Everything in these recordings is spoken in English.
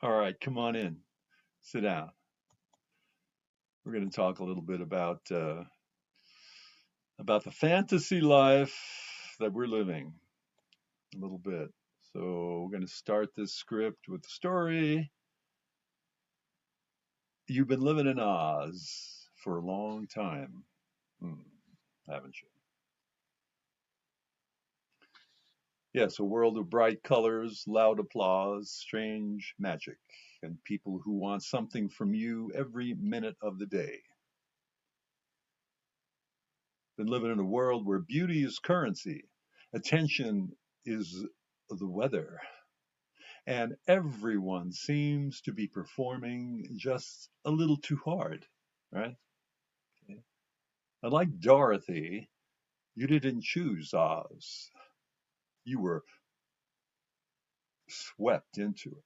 All right, come on in. Sit down. We're going to talk a little bit about the fantasy life that we're living a little bit. So we're going to start this script with the story. You've been living in Oz for a long time, hmm, haven't you? Yes, a world of bright colors, loud applause, strange magic, and people who want something from you every minute of the day. Been living in a world where beauty is currency, attention is the weather, and everyone seems to be performing just a little too hard, right? Okay. And like Dorothy, you didn't choose Oz. You were swept into it.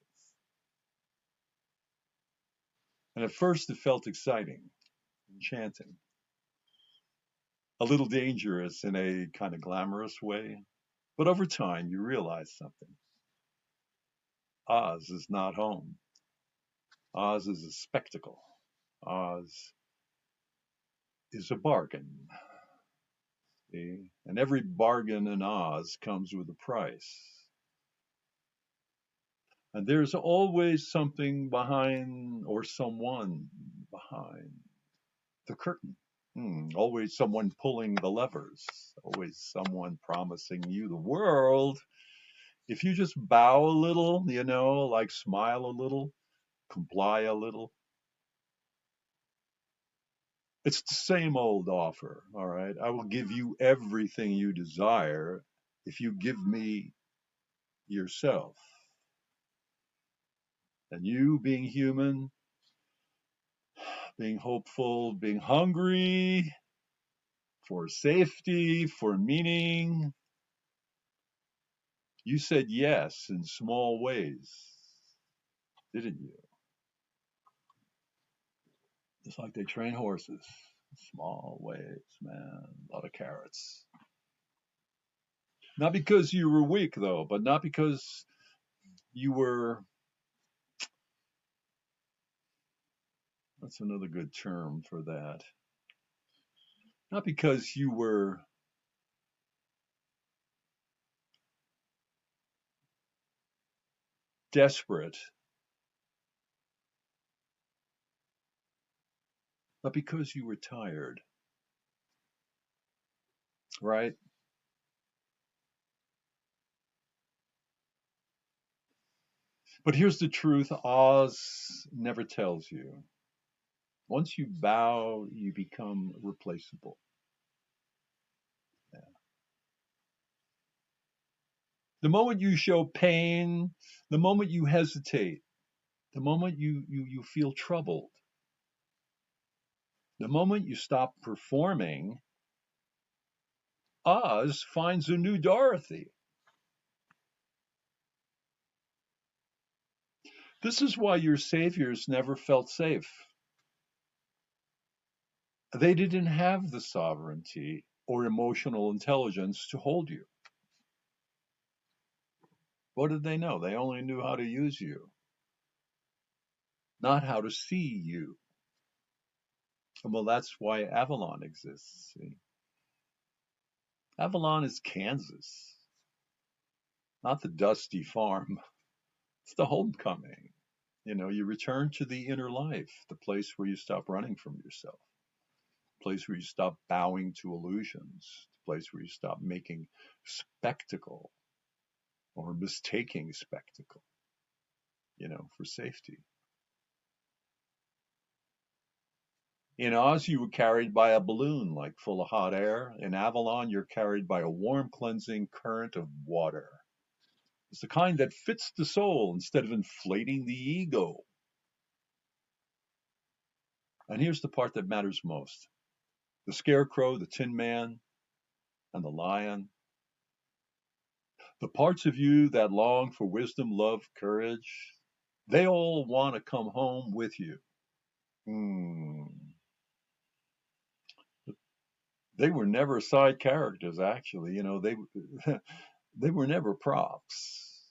And at first it felt exciting, enchanting, a little dangerous in a kind of glamorous way. But over time, you realize something. Oz is not home. Oz is a spectacle. Oz is a bargain. See? And every bargain in Oz comes with a price. And there's always something behind or someone behind the curtain. Always someone pulling the levers. Always someone promising you the world. If you just bow a little, like smile a little, comply a little, it's the same old offer, all right? I will give you everything you desire if you give me yourself. And you, being human, being hopeful, being hungry for safety, for meaning, you said yes in small ways, didn't you? Just like they train horses. Small ways, man. A lot of carrots. Not because you were weak, though, but not because you were, what's another good term for that? Not because you were desperate, but because you were tired, right? But here's the truth Oz never tells you. Once you bow, you become replaceable. Yeah. The moment you show pain, the moment you hesitate, the moment you feel troubled, the moment you stop performing, Oz finds a new Dorothy. This is why your saviors never felt safe. They didn't have the sovereignty or emotional intelligence to hold you. What did they know? They only knew how to use you, not how to see you. Well, that's why Avalon exists. See? Avalon is Kansas, not the dusty farm. It's the homecoming. You return to the inner life, the place where you stop running from yourself, the place where you stop bowing to illusions, the place where you stop making spectacle or mistaking spectacle, for safety. In Oz, you were carried by a balloon, like full of hot air. In Avalon, you're carried by a warm, cleansing current of water. It's the kind that fits the soul instead of inflating the ego. And here's the part that matters most: the scarecrow, the tin man, and the lion. The parts of you that long for wisdom, love, courage, they all want to come home with you. Hmm. They were never side characters, actually. They were never props.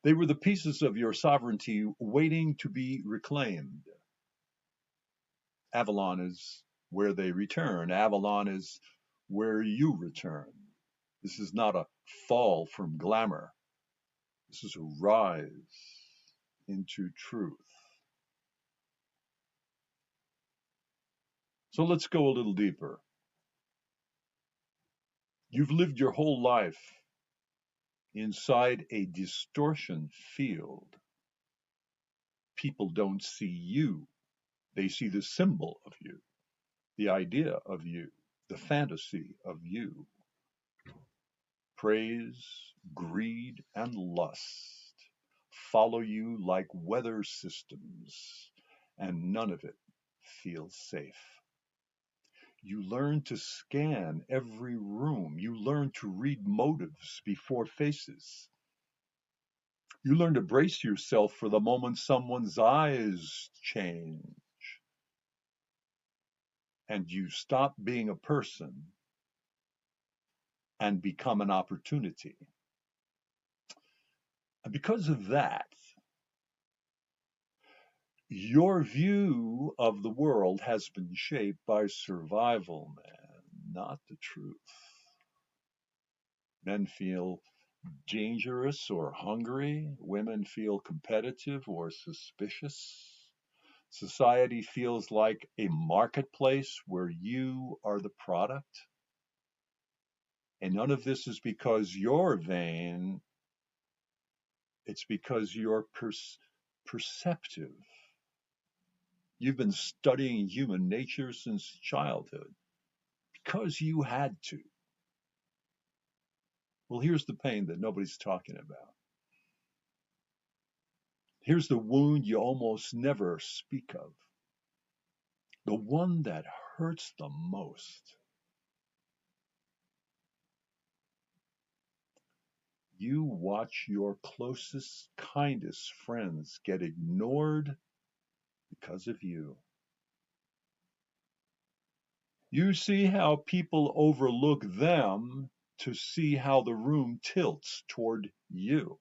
They were the pieces of your sovereignty waiting to be reclaimed. Avalon is where they return. Avalon is where you return. This is not a fall from glamour. This is a rise into truth. So let's go a little deeper. You've lived your whole life inside a distortion field. People don't see you, they see the symbol of you, the idea of you, the fantasy of you. Praise, greed, and lust follow you like weather systems, and none of it feels safe. You learn to scan every room. You learn to read motives before faces. You learn to brace yourself for the moment someone's eyes change and you stop being a person and become an opportunity. And because of that, your view of the world has been shaped by survival, man, not the truth. Men feel dangerous or hungry. Women feel competitive or suspicious. Society feels like a marketplace where you are the product. And none of this is because you're vain, it's because you're perceptive. You've been studying human nature since childhood because you had to. Well, here's the pain that nobody's talking about. Here's the wound you almost never speak of, the one that hurts the most. You watch your closest, kindest friends get ignored because of you. You see how people overlook them to see how the room tilts toward you.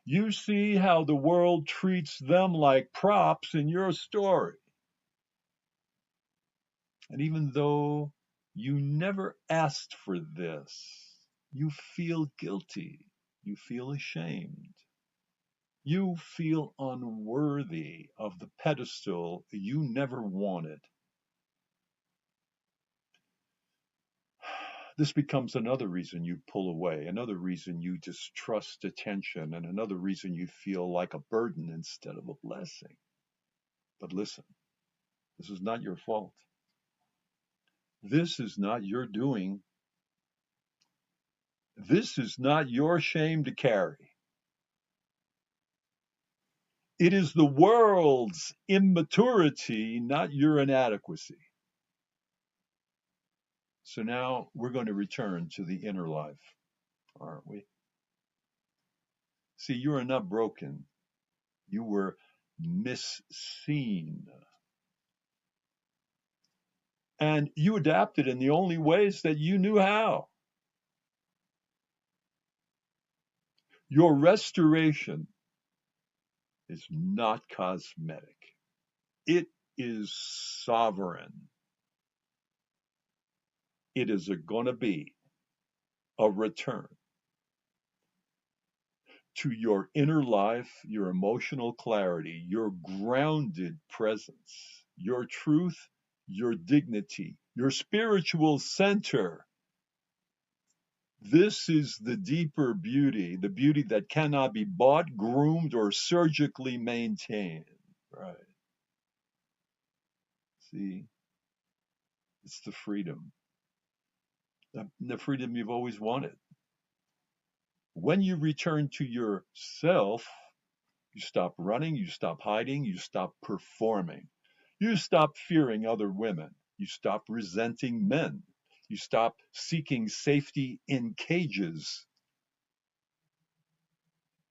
You see how the world treats them like props in your story. And even though you never asked for this, you feel guilty. You feel ashamed. You feel unworthy of the pedestal you never wanted. This becomes another reason you pull away, another reason you distrust attention, and another reason you feel like a burden instead of a blessing. But listen, this is not your fault. This is not your doing. This is not your shame to carry. It is the world's immaturity, not your inadequacy. So now we're going to return to the inner life, aren't we? See, you are not broken. You were misseen. And you adapted in the only ways that you knew how. Your restoration is not cosmetic, it is sovereign. It is going to be a return to your inner life, your emotional clarity, your grounded presence, your truth, your dignity, your spiritual center. This is the deeper beauty, the beauty that cannot be bought, groomed, or surgically maintained. Right. See, it's the freedom, the freedom you've always wanted. When you return to yourself, you stop running, you stop hiding, you stop performing. You stop fearing other women. You stop resenting men. You stop seeking safety in cages.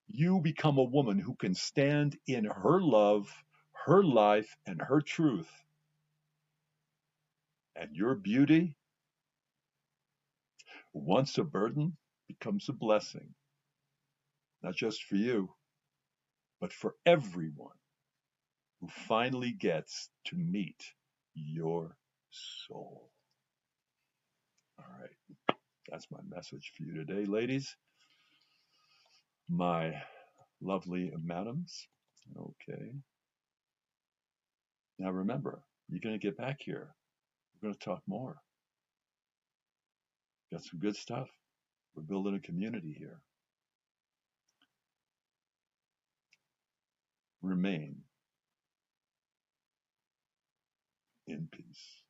You become a woman who can stand in her love, her life, and her truth. And your beauty, once a burden, becomes a blessing, not just for you, but for everyone who finally gets to meet your soul. All right, that's my message for you today, ladies. My lovely madams. Okay. Now remember, you're going to get back here. We're going to talk more. Got some good stuff. We're building a community here. Remain in peace.